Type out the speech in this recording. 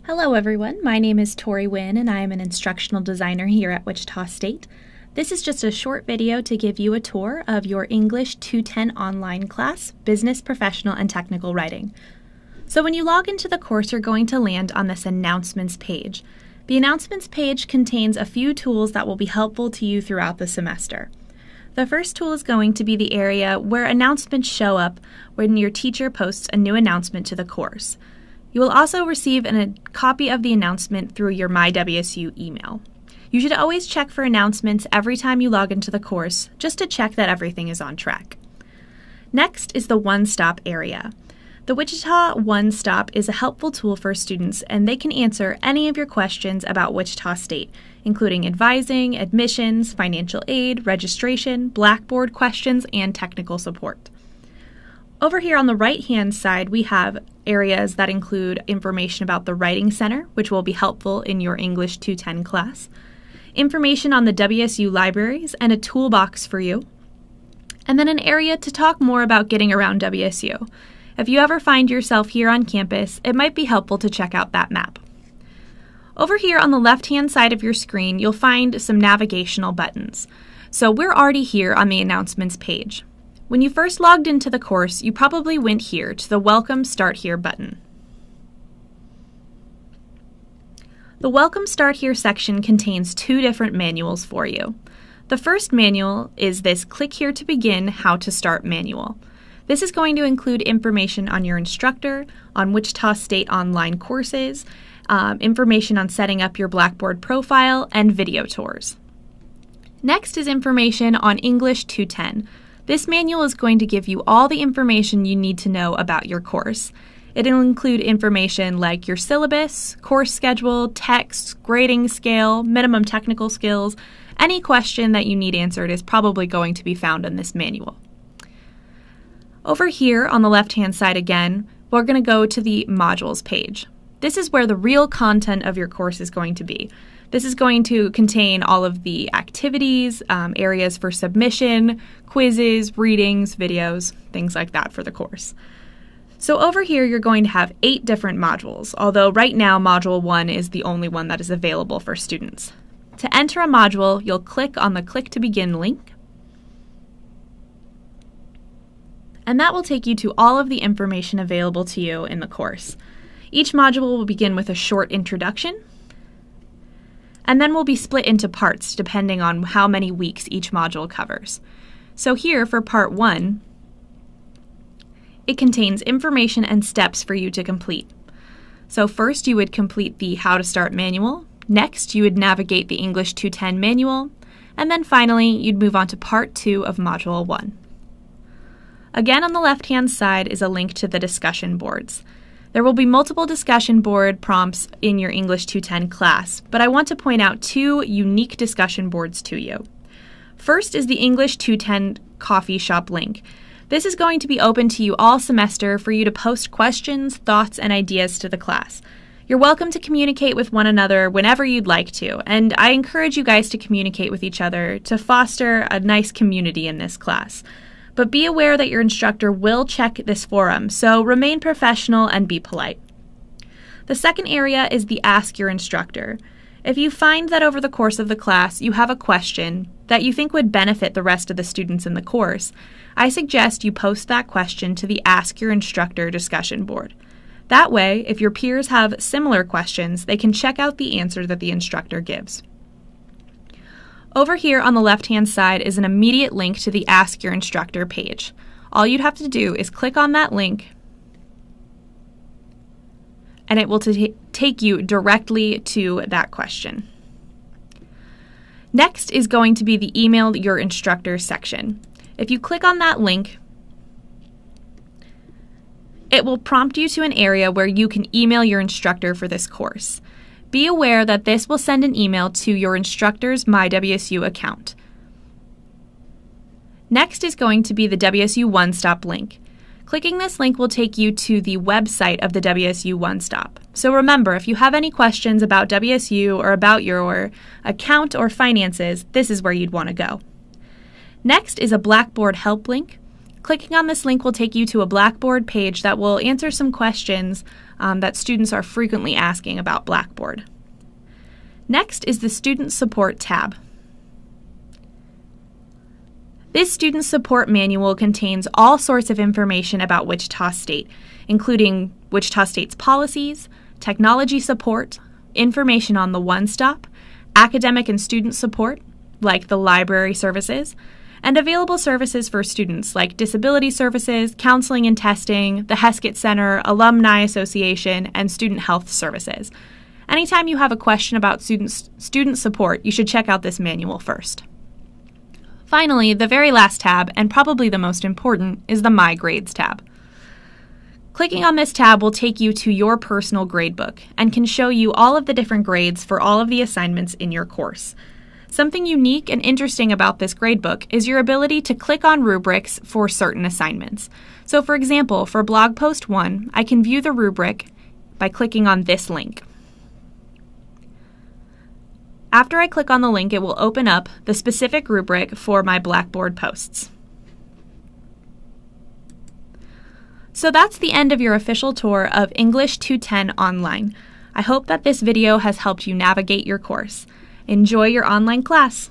Hello everyone, my name is Tori Wynn and I am an instructional designer here at Wichita State. This is just a short video to give you a tour of your English 210 online class, Business, Professional, and Technical Writing. So when you log into the course, you're going to land on this announcements page. The announcements page contains a few tools that will be helpful to you throughout the semester. The first tool is going to be the area where announcements show up when your teacher posts a new announcement to the course. You will also receive a copy of the announcement through your MyWSU email. You should always check for announcements every time you log into the course, just to check that everything is on track. Next is the one-stop area. The Wichita One Stop is a helpful tool for students, and they can answer any of your questions about Wichita State, including advising, admissions, financial aid, registration, Blackboard questions, and technical support. Over here on the right-hand side, we have areas that include information about the Writing Center, which will be helpful in your English 210 class, information on the WSU libraries, and a toolbox for you, and then an area to talk more about getting around WSU. If you ever find yourself here on campus, it might be helpful to check out that map. Over here on the left-hand side of your screen, you'll find some navigational buttons. So we're already here on the announcements page. When you first logged into the course, you probably went here to the Welcome Start Here button. The Welcome Start Here section contains two different manuals for you. The first manual is this Click Here to Begin How to Start manual. This is going to include information on your instructor, on Wichita State online courses, information on setting up your Blackboard profile, and video tours. Next is information on English 210. This manual is going to give you all the information you need to know about your course. It'll include information like your syllabus, course schedule, text, grading scale, minimum technical skills. Any question that you need answered is probably going to be found in this manual. Over here on the left-hand side again, we're going to go to the modules page. This is where the real content of your course is going to be. This is going to contain all of the activities, areas for submission, quizzes, readings, videos, things like that for the course. So over here you're going to have 8 different modules, although right now Module 1 is the only one that is available for students. To enter a module, you'll click on the Click to Begin link, and that will take you to all of the information available to you in the course. Each module will begin with a short introduction, and then will be split into parts depending on how many weeks each module covers. So here for part 1, it contains information and steps for you to complete. So first you would complete the How to Start manual, next you would navigate the English 210 manual, and then finally you'd move on to part 2 of module 1. Again, on the left-hand side is a link to the discussion boards. There will be multiple discussion board prompts in your English 210 class, but I want to point out 2 unique discussion boards to you. First is the English 210 coffee shop link. This is going to be open to you all semester for you to post questions, thoughts, and ideas to the class. You're welcome to communicate with one another whenever you'd like to, and I encourage you guys to communicate with each other to foster a nice community in this class. But be aware that your instructor will check this forum, so remain professional and be polite. The second area is the Ask Your Instructor. If you find that over the course of the class you have a question that you think would benefit the rest of the students in the course, I suggest you post that question to the Ask Your Instructor discussion board. That way, if your peers have similar questions, they can check out the answer that the instructor gives. Over here on the left-hand side is an immediate link to the Ask Your Instructor page. All you'd have to do is click on that link, and it will take you directly to that question. Next is going to be the Email Your Instructor section. If you click on that link, it will prompt you to an area where you can email your instructor for this course. Be aware that this will send an email to your instructor's MyWSU account. Next is going to be the WSU One Stop link. Clicking this link will take you to the website of the WSU One Stop. So remember, if you have any questions about WSU or about your account or finances, this is where you'd want to go. Next is a Blackboard help link. Clicking on this link will take you to a Blackboard page that will answer some questions that students are frequently asking about Blackboard. Next is the Student Support tab. This Student Support Manual contains all sorts of information about Wichita State, including Wichita State's policies, technology support, information on the one-stop, academic and student support, like the library services, and available services for students like disability services, counseling and testing, the Heskett Center, Alumni Association, and student health services. Anytime you have a question about student support, you should check out this manual first. Finally, the very last tab, and probably the most important, is the My Grades tab. Clicking on this tab will take you to your personal gradebook and can show you all of the different grades for all of the assignments in your course. Something unique and interesting about this gradebook is your ability to click on rubrics for certain assignments. So for example, for blog post 1, I can view the rubric by clicking on this link. After I click on the link, it will open up the specific rubric for my Blackboard posts. So that's the end of your official tour of English 210 Online. I hope that this video has helped you navigate your course. Enjoy your online class!